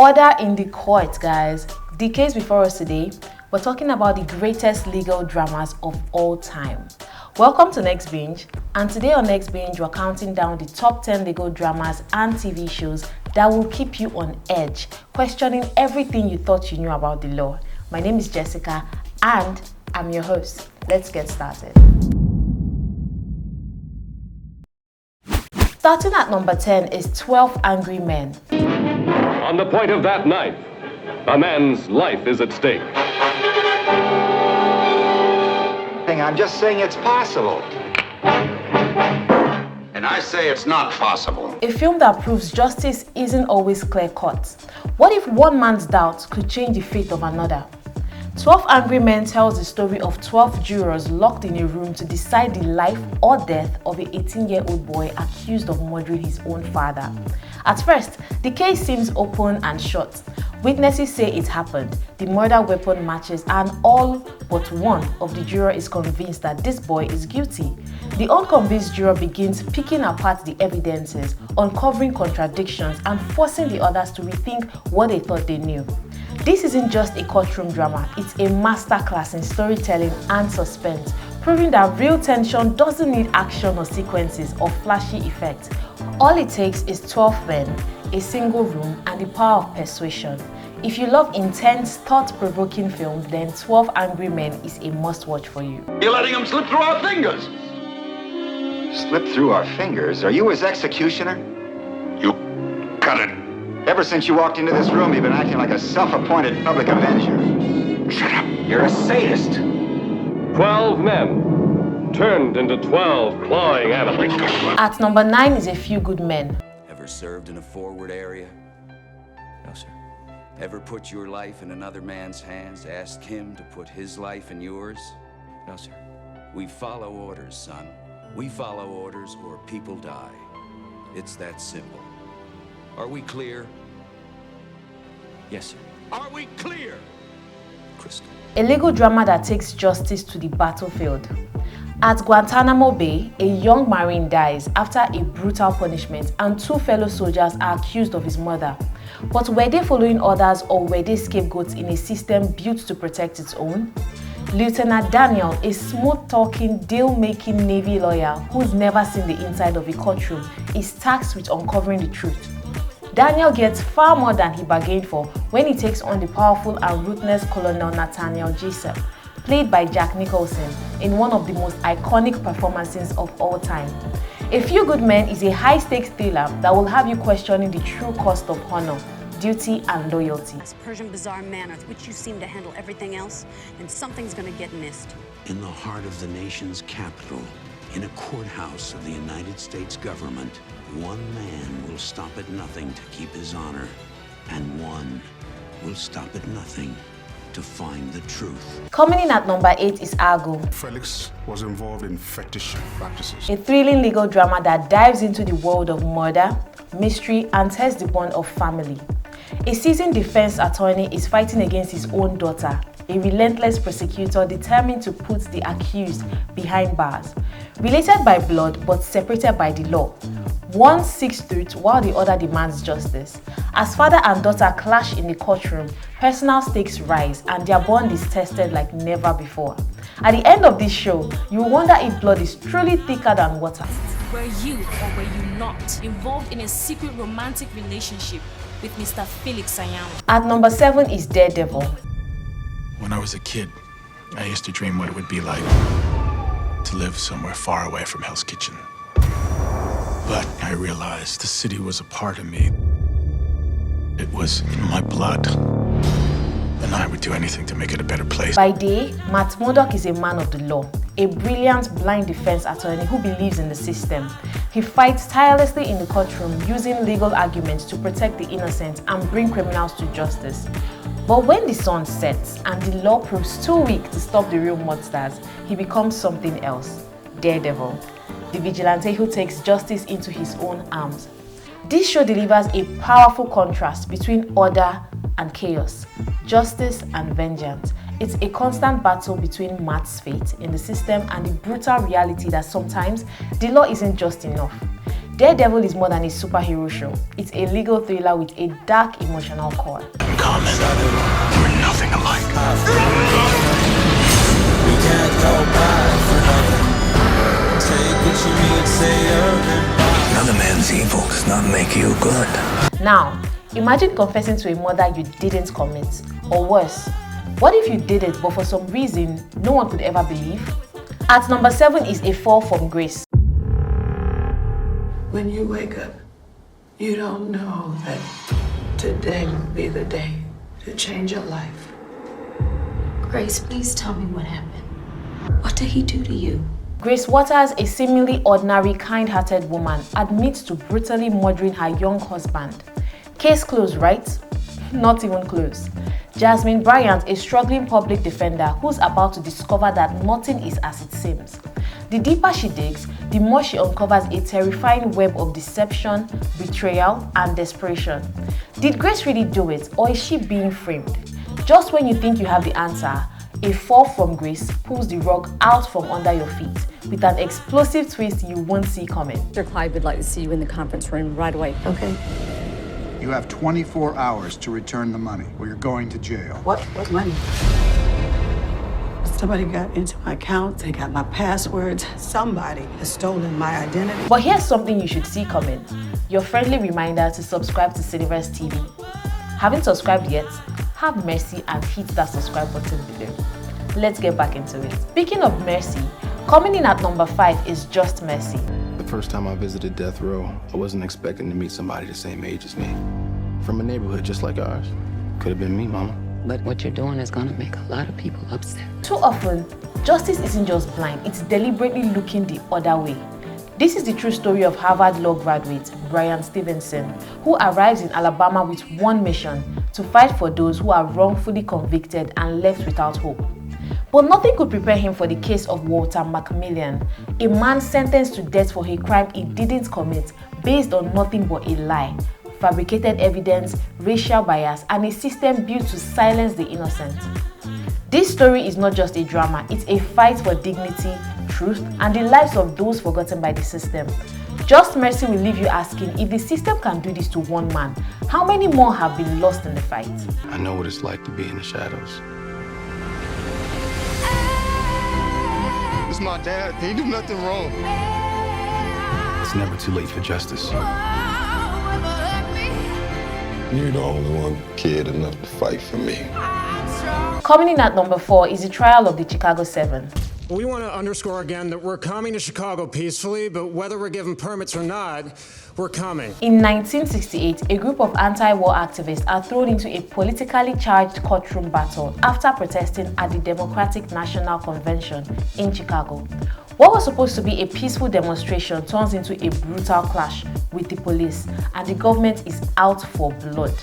Order in the court, guys. The case before us today, we're talking about the greatest legal dramas of all time. Welcome to Next Binge, and today on Next Binge, we're counting down the top 10 legal dramas and TV shows that will keep you on edge, questioning everything you thought you knew about the law. My name is Jessica, and I'm your host. Let's get started. Starting at number 10 is 12 Angry Men. On the point of that knife, a man's life is at stake. I'm just saying it's possible. And I say it's not possible. A film that proves justice isn't always clear-cut. What if one man's doubt could change the fate of another? 12 Angry Men tells the story of 12 jurors locked in a room to decide the life or death of an 18-year-old boy accused of murdering his own father. At first, the case seems open and shut. Witnesses say it happened, the murder weapon matches, and all but one of the jurors is convinced that this boy is guilty. The unconvinced juror begins picking apart the evidences, uncovering contradictions, and forcing the others to rethink what they thought they knew. This isn't just a courtroom drama, it's a masterclass in storytelling and suspense, proving that real tension doesn't need action or sequences or flashy effects. All it takes is 12 men, a single room, and the power of persuasion. If you love intense, thought-provoking films, then 12 Angry Men is a must-watch for you. You're letting them slip through our fingers. Slip through our fingers? Are you his executioner? You cut it. Ever since you walked into this room, you've been acting like a self-appointed public avenger. Shut up. You're a sadist. 12 men turned into 12 clawing animals. At number 9 is A Few Good Men. Ever served in a forward area? No, sir. Ever put your life in another man's hands, asked him to put his life in yours? No, sir. We follow orders, son. We follow orders or people die. It's that simple. Are we clear? Yes, sir. Are we clear? Crystal. A legal drama that takes justice to the battlefield. At Guantanamo Bay, a young Marine dies after a brutal punishment, and 2 fellow soldiers are accused of his murder. But were they following orders, or were they scapegoats in a system built to protect its own? Lieutenant Daniel, a smooth-talking, deal-making Navy lawyer who's never seen the inside of a courtroom, is tasked with uncovering the truth. Daniel gets far more than he bargained for when he takes on the powerful and ruthless Colonel Nathaniel Jessup, played by Jack Nicholson, in one of the most iconic performances of all time. A Few Good Men is a high-stakes thriller that will have you questioning the true cost of honor, duty, and loyalty. This Persian bizarre manner with which you seem to handle everything else, and something's gonna get missed. In the heart of the nation's capital, in a courthouse of the United States government, one man will stop at nothing to keep his honor, and one will stop at nothing to find the truth. Coming in at number 8 is Argo. Felix was involved in fetish practices. A thrilling legal drama that dives into the world of murder, mystery, and tests the bond of family. A seasoned defense attorney is fighting against his own daughter, a relentless prosecutor determined to put the accused behind bars. Related by blood but separated by the law, one seeks truth while the other demands justice. As father and daughter clash in the courtroom, personal stakes rise and their bond is tested like never before. At the end of this show, you will wonder if blood is truly thicker than water. Were you or were you not involved in a secret romantic relationship with Mr. Felix Sayam? At number 7 is Daredevil. When I was a kid, I used to dream what it would be like to live somewhere far away from Hell's Kitchen. But I realized the city was a part of me. It was in my blood. And I would do anything to make it a better place. By day, Matt Murdock is a man of the law, a brilliant blind defense attorney who believes in the system. He fights tirelessly in the courtroom using legal arguments to protect the innocent and bring criminals to justice. But when the sun sets and the law proves too weak to stop the real monsters, he becomes something else, Daredevil, the vigilante who takes justice into his own arms. This show delivers a powerful contrast between order and chaos, justice and vengeance. It's a constant battle between Matt's faith in the system and the brutal reality that sometimes the law isn't just enough. Daredevil is more than a superhero show. It's a legal thriller with a dark emotional core. In common, we're nothing alike. We can't go back for nothing. Take what you mean, say Another man's evil does not make you good. Now, imagine confessing to a murder you didn't commit. Or worse, what if you did it but for some reason no one could ever believe? At number 7 is A Fall from Grace. When you wake up, you don't know that today will be the day to change your life. Grace, please tell me what happened. What did he do to you? Grace Waters, a seemingly ordinary, kind-hearted woman, admits to brutally murdering her young husband. Case closed, right? Not even close. Jasmine Bryant, a struggling public defender who's about to discover that nothing is as it seems. The deeper she digs, the more she uncovers a terrifying web of deception, betrayal, and desperation. Did Grace really do it, or is she being framed? Just when you think you have the answer, A Fall from Grace pulls the rug out from under your feet with an explosive twist you won't see coming. Mr. Clyde would like to see you in the conference room right away. Okay. You have 24 hours to return the money, or you're going to jail. What money? Somebody got into my account, they got my passwords. Somebody has stolen my identity. But here's something you should see coming. Your friendly reminder to subscribe to Cineverse TV. Haven't subscribed yet? Have mercy and hit that subscribe button below. Let's get back into it. Speaking of mercy, coming in at number 5 is Just Mercy. The first time I visited death row, I wasn't expecting to meet somebody the same age as me. From a neighborhood just like ours. Could have been me, mama. But what you're doing is gonna make a lot of people upset. Too often, justice isn't just blind, it's deliberately looking the other way. This is the true story of Harvard Law graduate Brian Stevenson, who arrives in Alabama with one mission: to fight for those who are wrongfully convicted and left without hope. But nothing could prepare him for the case of Walter McMillian, a man sentenced to death for a crime he didn't commit based on nothing but a lie, fabricated evidence, racial bias, and a system built to silence the innocent. This story is not just a drama, it's a fight for dignity, truth, and the lives of those forgotten by the system. Just Mercy will leave you asking, if the system can do this to one man, how many more have been lost in the fight? I know what it's like to be in the shadows. It's my dad. He did nothing wrong. It's never too late for justice. You're the only one kid enough to fight for me. Coming in at number 4 is the trial of the Chicago 7. We want to underscore again that we're coming to Chicago peacefully, but whether we're given permits or not, we're coming. In 1968, a group of anti-war activists are thrown into a politically charged courtroom battle after protesting at the Democratic National Convention in Chicago. What was supposed to be a peaceful demonstration turns into a brutal clash with the police, and the government is out for blood.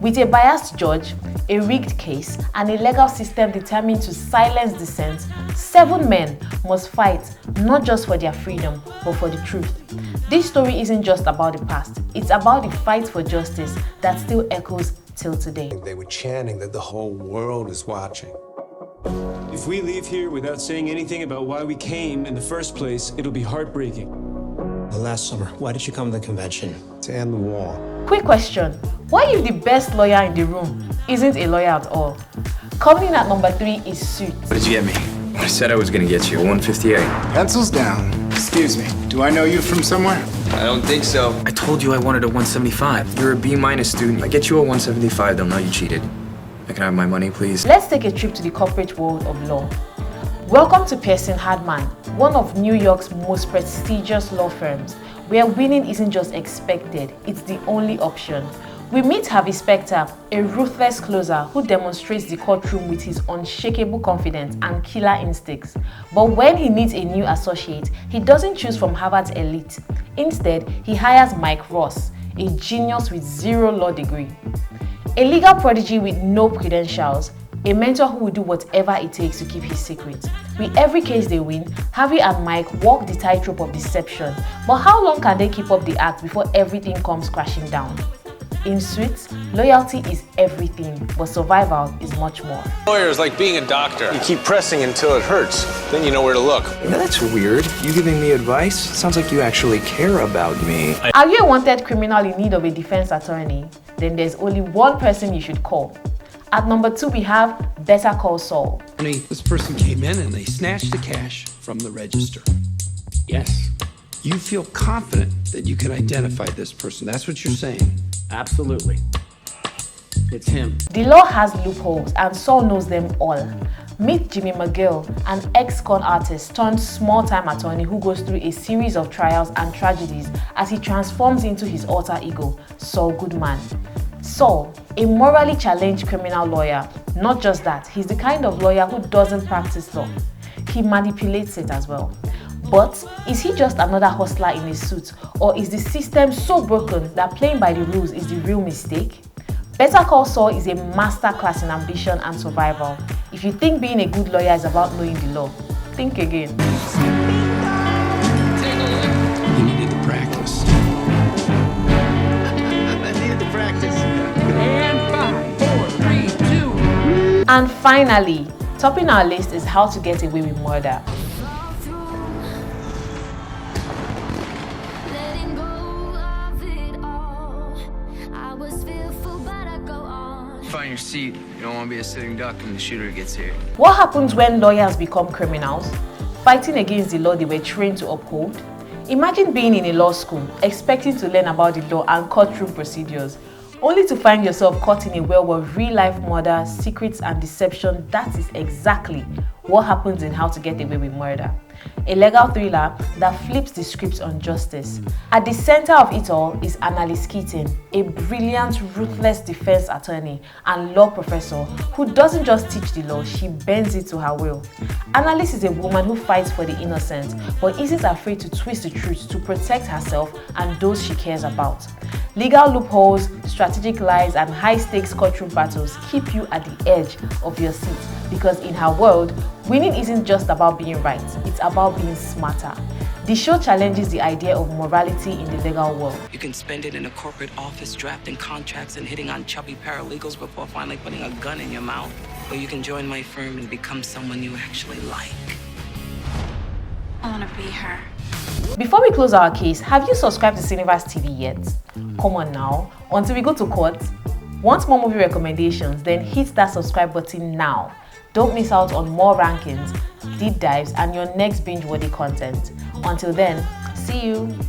With a biased judge, a rigged case, and a legal system determined to silence dissent, 7 men must fight not just for their freedom, but for the truth. This story isn't just about the past, it's about the fight for justice that still echoes till today. They were chanting that the whole world is watching. If we leave here without saying anything about why we came in the first place, it'll be heartbreaking. Last summer, why did you come to the convention? To end the war. Quick question, what if the best lawyer in the room isn't a lawyer at all? Coming in at number 3 is Suits. What did you get me? I said I was gonna get you a 158. Pencils down. Excuse me, do I know you from somewhere? I don't think so. I told you I wanted a 175. You're a B- student. I get you a 175, they'll know you cheated. I can have my money, please. Let's take a trip to the corporate world of law. Welcome to Pearson Hardman, one of New York's most prestigious law firms, where winning isn't just expected, it's the only option. We meet Harvey Specter, a ruthless closer who demonstrates the courtroom with his unshakable confidence and killer instincts. But when he needs a new associate, he doesn't choose from Harvard's elite. Instead, he hires Mike Ross, a genius with 0 law degree. A legal prodigy with no credentials, a mentor who will do whatever it takes to keep his secret. With every case they win, Harvey and Mike walk the tightrope of deception. But how long can they keep up the act before everything comes crashing down? In Suits, loyalty is everything, but survival is much more. Lawyer is like being a doctor. You keep pressing until it hurts, then you know where to look. Yeah, that's weird. You giving me advice? Sounds like you actually care about me. Are you a wanted criminal in need of a defense attorney? Then there's only one person you should call. At number 2, we have Better Call Saul. This person came in and they snatched the cash from the register. Yes. You feel confident that you can identify this person. That's what you're saying. Absolutely. It's him. The law has loopholes and Saul knows them all. Meet Jimmy McGill, an ex-con artist turned small-time attorney who goes through a series of trials and tragedies as he transforms into his alter ego, Saul Goodman. Saul, a morally challenged criminal lawyer. Not just that, he's the kind of lawyer who doesn't practice law. He manipulates it as well. But is he just another hustler in a suit, or is the system so broken that playing by the rules is the real mistake? Better Call Saul is a masterclass in ambition and survival. If you think being a good lawyer is about knowing the law, think again. You needed to practice. I needed to practice. And 5, 4, 3, 2. And finally, topping our list is How to Get Away with Murder. Find your seat. You don't want to be a sitting duck when the shooter gets here. What happens when lawyers become criminals? Fighting against the law they were trained to uphold? Imagine being in a law school, expecting to learn about the law and courtroom procedures, only to find yourself caught in a well of real-life murder, secrets and deception. That is exactly what happens in How to Get Away with Murder, a legal thriller that flips the script on justice. At the center of it all is Annalise Keating, a brilliant, ruthless defense attorney and law professor who doesn't just teach the law, she bends it to her will. Annalise is a woman who fights for the innocent, but isn't afraid to twist the truth to protect herself and those she cares about. Legal loopholes, strategic lies, and high-stakes courtroom battles keep you at the edge of your seat, because in her world, winning isn't just about being right, it's about being smarter. The show challenges the idea of morality in the legal world. You can spend it in a corporate office drafting contracts and hitting on chubby paralegals before finally putting a gun in your mouth. Or you can join my firm and become someone you actually like. I want to be her. Before we close our case, have you subscribed to Cineverse TV yet? Come on now, until we go to court. Want more movie recommendations? Then hit that subscribe button now. Don't miss out on more rankings, deep dives, and your next binge-worthy content. Until then, see you.